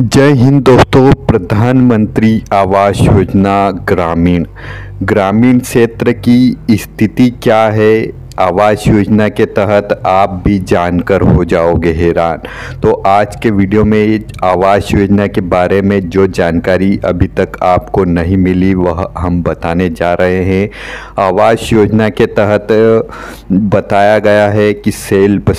जय हिंद दोस्तों। प्रधानमंत्री आवास योजना ग्रामीण ग्रामीण क्षेत्र की स्थिति क्या है, आवास योजना के तहत आप भी जानकर हो जाओगे हैरान। तो आज के वीडियो में आवास योजना के बारे में जो जानकारी अभी तक आपको नहीं मिली वह हम बताने जा रहे हैं। आवास योजना के तहत बताया गया है कि सेल्फ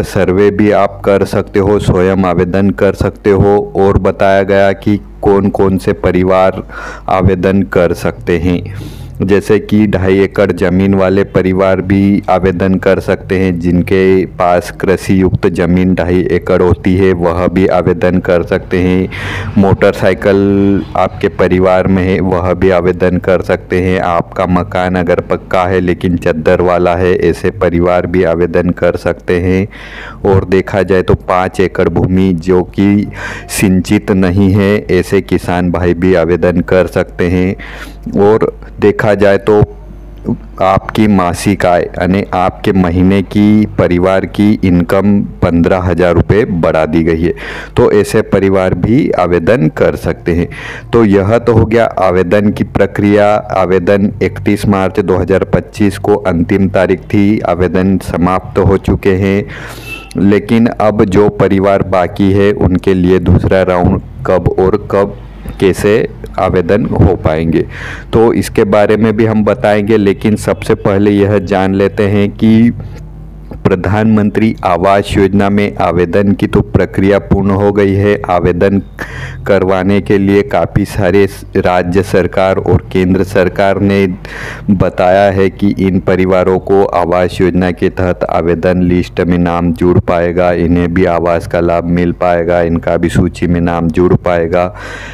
सर्वे भी आप कर सकते हो, स्वयं आवेदन कर सकते हो। और बताया गया कि कौन कौन से परिवार आवेदन कर सकते हैं, जैसे कि 2.5 एकड़ ज़मीन वाले परिवार भी आवेदन कर सकते हैं। जिनके पास कृषि युक्त ज़मीन 2.5 एकड़ होती है वह भी आवेदन कर सकते हैं। मोटरसाइकिल आपके परिवार में है वह भी आवेदन कर सकते हैं। आपका मकान अगर पक्का है लेकिन चद्दर वाला है, ऐसे परिवार भी आवेदन कर सकते हैं। और देखा जाए तो 5 एकड़ भूमि जो कि सिंचित नहीं है, ऐसे किसान भाई भी आवेदन कर सकते हैं। और देखा जाए तो आपकी मासिक आय यानी आपके महीने की परिवार की इनकम 15,000 रुपये बढ़ा दी गई है, तो ऐसे परिवार भी आवेदन कर सकते हैं। तो यह तो हो गया आवेदन की प्रक्रिया। आवेदन 31 मार्च 2025 को अंतिम तारीख थी, आवेदन समाप्त हो चुके हैं। लेकिन अब जो परिवार बाकी है उनके लिए दूसरा राउंड कब कैसे आवेदन हो पाएंगे, तो इसके बारे में भी हम बताएंगे। लेकिन सबसे पहले यह जान लेते हैं कि प्रधानमंत्री आवास योजना में आवेदन की तो प्रक्रिया पूर्ण हो गई है। आवेदन करवाने के लिए काफ़ी सारे राज्य सरकार और केंद्र सरकार ने बताया है कि इन परिवारों को आवास योजना के तहत आवेदन लिस्ट में नाम जुड़ पाएगा, इन्हें भी आवास का लाभ मिल पाएगा, इनका भी सूची में नाम जुड़ पाएगा।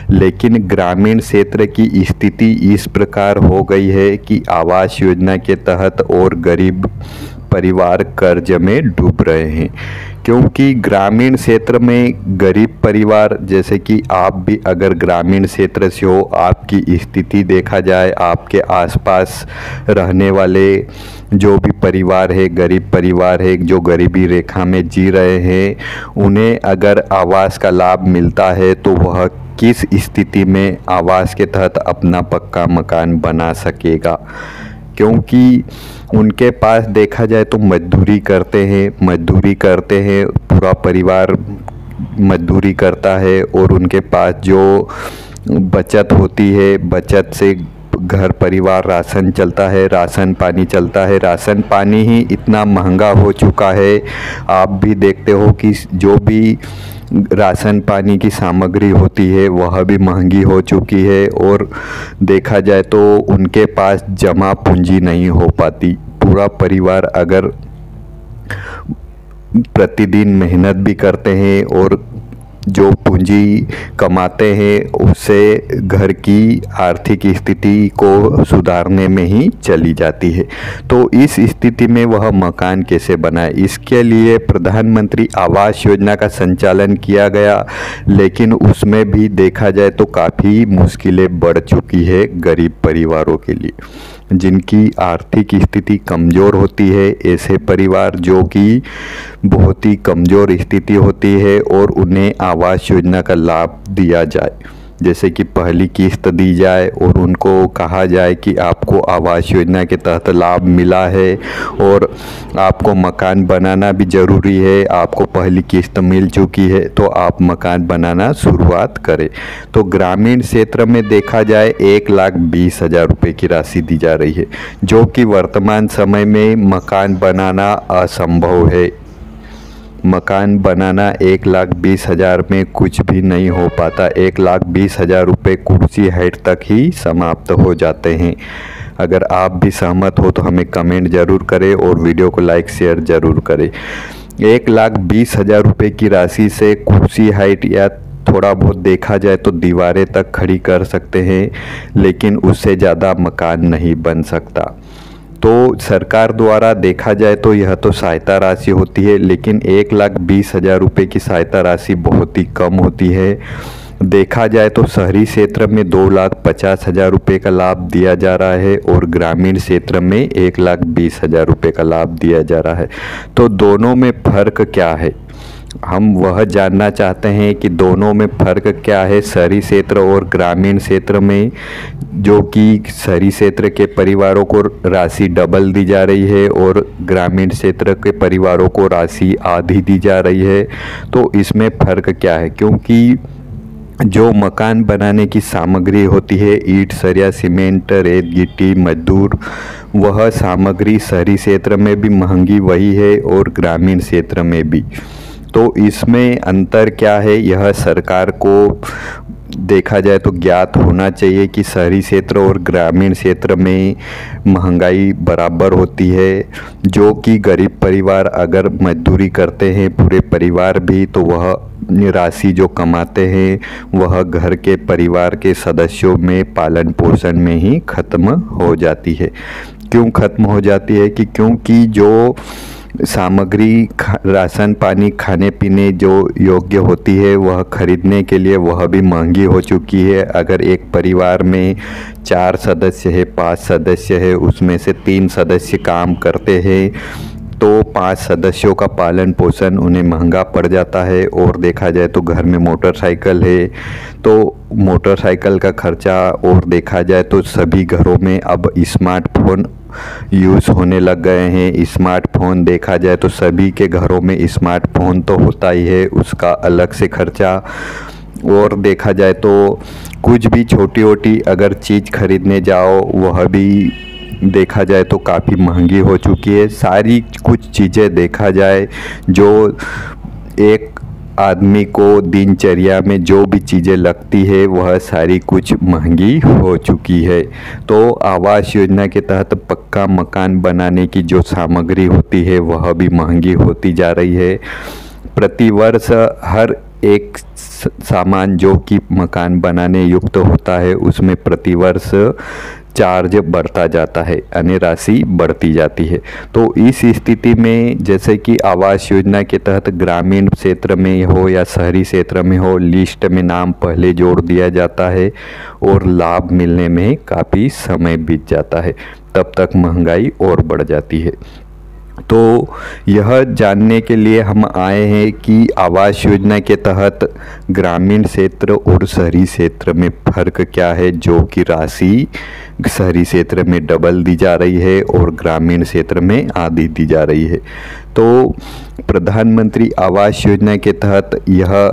लेकिन ग्रामीण क्षेत्र की स्थिति इस प्रकार हो गई है कि आवास योजना के तहत और गरीब परिवार कर्ज में डूब रहे हैं। क्योंकि ग्रामीण क्षेत्र में गरीब परिवार, जैसे कि आप भी अगर ग्रामीण क्षेत्र से हो, आपकी स्थिति देखा जाए, आपके आसपास रहने वाले जो भी परिवार है, गरीब परिवार है जो गरीबी रेखा में जी रहे हैं, उन्हें अगर आवास का लाभ मिलता है तो वह किस स्थिति में आवास के तहत अपना पक्का मकान बना सकेगा। क्योंकि उनके पास देखा जाए तो मजदूरी करते हैं, पूरा परिवार मजदूरी करता है। और उनके पास जो बचत होती है, बचत से घर परिवार राशन चलता है, राशन पानी चलता है। राशन पानी ही इतना महंगा हो चुका है, आप भी देखते हो कि जो भी राशन पानी की सामग्री होती है वह भी महंगी हो चुकी है। और देखा जाए तो उनके पास जमा पूंजी नहीं हो पाती। पूरा परिवार अगर प्रतिदिन मेहनत भी करते हैं और जो पूंजी कमाते हैं उससे घर की आर्थिक स्थिति को सुधारने में ही चली जाती है। तो इस स्थिति में वह मकान कैसे बनाए, इसके लिए प्रधानमंत्री आवास योजना का संचालन किया गया। लेकिन उसमें भी देखा जाए तो काफ़ी मुश्किलें बढ़ चुकी है गरीब परिवारों के लिए, जिनकी आर्थिक स्थिति कमज़ोर होती है। ऐसे परिवार जो कि बहुत ही कमज़ोर स्थिति होती है और उन्हें आवास योजना का लाभ दिया जाए, जैसे कि पहली किस्त दी जाए और उनको कहा जाए कि आपको आवास योजना के तहत लाभ मिला है और आपको मकान बनाना भी ज़रूरी है, आपको पहली किस्त मिल चुकी है तो आप मकान बनाना शुरुआत करें। तो ग्रामीण क्षेत्र में देखा जाए 1,20,000 रुपये की राशि दी जा रही है, जो कि वर्तमान समय में मकान बनाना असंभव है। मकान बनाना 1,20,000 में कुछ भी नहीं हो पाता। 1,20,000 रुपये कुर्सी हाइट तक ही समाप्त हो जाते हैं। अगर आप भी सहमत हो तो हमें कमेंट ज़रूर करें और वीडियो को लाइक शेयर ज़रूर करें। 1,20,000 रुपये की राशि से कुर्सी हाइट या थोड़ा बहुत देखा जाए तो दीवारें तक खड़ी कर सकते हैं, लेकिन उससे ज़्यादा मकान नहीं बन सकता। तो सरकार द्वारा देखा जाए तो यह तो सहायता राशि होती है, लेकिन 1,20,000 रुपये की सहायता राशि बहुत ही कम होती है। देखा जाए तो शहरी क्षेत्र में 2,50,000 रुपये का लाभ दिया जा रहा है और ग्रामीण क्षेत्र में 1,20,000 रुपये का लाभ दिया जा रहा है। तो दोनों में फ़र्क क्या है? हम वह जानना चाहते हैं कि दोनों में फ़र्क क्या है शहरी क्षेत्र और ग्रामीण क्षेत्र में, जो कि शहरी क्षेत्र के परिवारों को राशि डबल दी जा रही है और ग्रामीण क्षेत्र के परिवारों को राशि आधी दी जा रही है। तो इसमें फ़र्क क्या है, क्योंकि जो मकान बनाने की सामग्री होती है, ईंट, सरिया, सीमेंट, रेत, गिट्टी, मजदूर, वह सामग्री शहरी क्षेत्र में भी महंगी वही है और ग्रामीण क्षेत्र में भी। तो इसमें अंतर क्या है, यह सरकार को देखा जाए तो ज्ञात होना चाहिए कि शहरी क्षेत्र और ग्रामीण क्षेत्र में महंगाई बराबर होती है। जो कि गरीब परिवार अगर मजदूरी करते हैं पूरे परिवार भी, तो वह राशि जो कमाते हैं वह घर के परिवार के सदस्यों में पालन पोषण में ही ख़त्म हो जाती है। क्यों ख़त्म हो जाती है कि क्योंकि जो सामग्री राशन पानी खाने पीने जो योग्य होती है वह खरीदने के लिए वह भी महंगी हो चुकी है। अगर एक परिवार में 4 सदस्य है, 5 सदस्य है, उसमें से 3 सदस्य काम करते हैं, तो 5 सदस्यों का पालन पोषण उन्हें महंगा पड़ जाता है। और देखा जाए तो घर में मोटरसाइकिल है तो मोटरसाइकिल का खर्चा, और देखा जाए तो सभी घरों में अब स्मार्टफोन यूज़ होने लग गए हैं। स्मार्टफोन देखा जाए तो सभी के घरों में स्मार्टफोन तो होता ही है, उसका अलग से खर्चा। और देखा जाए तो कुछ भी छोटी छोटी अगर चीज़ खरीदने जाओ वह भी देखा जाए तो काफ़ी महंगी हो चुकी है। सारी कुछ चीज़ें देखा जाए जो एक आदमी को दिनचर्या में जो भी चीज़ें लगती है वह सारी कुछ महंगी हो चुकी है। तो आवास योजना के तहत पक्का मकान बनाने की जो सामग्री होती है वह भी महंगी होती जा रही है। प्रतिवर्ष हर एक सामान जो कि मकान बनाने युक्त होता है उसमें प्रतिवर्ष चार्ज बढ़ता जाता है, यानी राशि बढ़ती जाती है। तो इस स्थिति में जैसे कि आवास योजना के तहत ग्रामीण क्षेत्र में हो या शहरी क्षेत्र में हो, लिस्ट में नाम पहले जोड़ दिया जाता है और लाभ मिलने में काफ़ी समय बीत जाता है, तब तक महंगाई और बढ़ जाती है। तो यह जानने के लिए हम आए हैं कि आवास योजना के तहत ग्रामीण क्षेत्र और शहरी क्षेत्र में फ़र्क क्या है, जो कि राशि शहरी क्षेत्र में डबल दी जा रही है और ग्रामीण क्षेत्र में आधी दी जा रही है। तो प्रधानमंत्री आवास योजना के तहत यह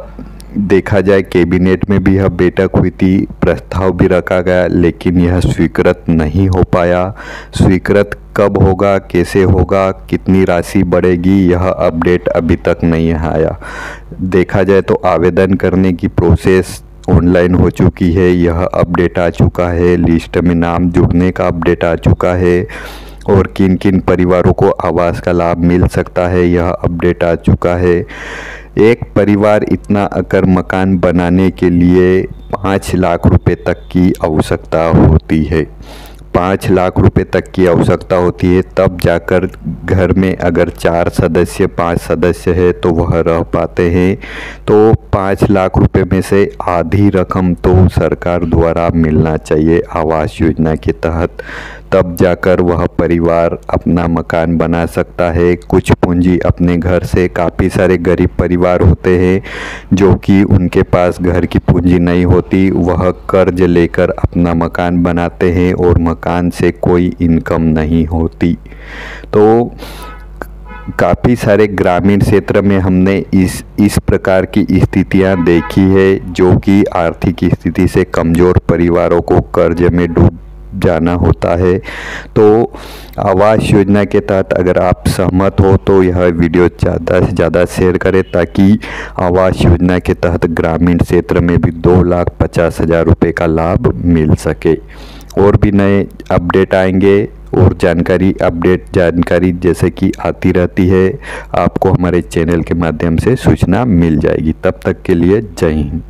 देखा जाए कैबिनेट में भी यह बैठक हुई थी, प्रस्ताव भी रखा गया, लेकिन यह स्वीकृत नहीं हो पाया। स्वीकृत कब होगा, कैसे होगा, कितनी राशि बढ़ेगी, यह अपडेट अभी तक नहीं आया। देखा जाए तो आवेदन करने की प्रोसेस ऑनलाइन हो चुकी है, यह अपडेट आ चुका है, लिस्ट में नाम जुड़ने का अपडेट आ चुका है, और किन किन परिवारों को आवास का लाभ मिल सकता है यह अपडेट आ चुका है। एक परिवार इतना अगर मकान बनाने के लिए 5 लाख रुपए तक की आवश्यकता होती है, 5 लाख रुपए तक की आवश्यकता होती है, तब जाकर घर में अगर 4 सदस्य 5 सदस्य है तो वह रह पाते हैं। तो 5 लाख रुपए में से आधी रकम तो सरकार द्वारा मिलना चाहिए आवास योजना के तहत, तब जाकर वह परिवार अपना मकान बना सकता है। कुछ पूंजी अपने घर से, काफ़ी सारे गरीब परिवार होते हैं जो कि उनके पास घर की पूंजी नहीं होती, वह कर्ज लेकर अपना मकान बनाते हैं और मकान से कोई इनकम नहीं होती। तो काफ़ी सारे ग्रामीण क्षेत्र में हमने इस प्रकार की स्थितियां देखी है, जो कि आर्थिक स्थिति से कमज़ोर परिवारों को कर्ज में डूब जाना होता है। तो आवास योजना के तहत अगर आप सहमत हो तो यह वीडियो ज़्यादा से ज़्यादा शेयर करें, ताकि आवास योजना के तहत ग्रामीण क्षेत्र में भी 2,50,000 रुपये का लाभ मिल सके। और भी नए अपडेट आएंगे और जानकारी जैसे कि आती रहती है, आपको हमारे चैनल के माध्यम से सूचना मिल जाएगी। तब तक के लिए जय हिंद।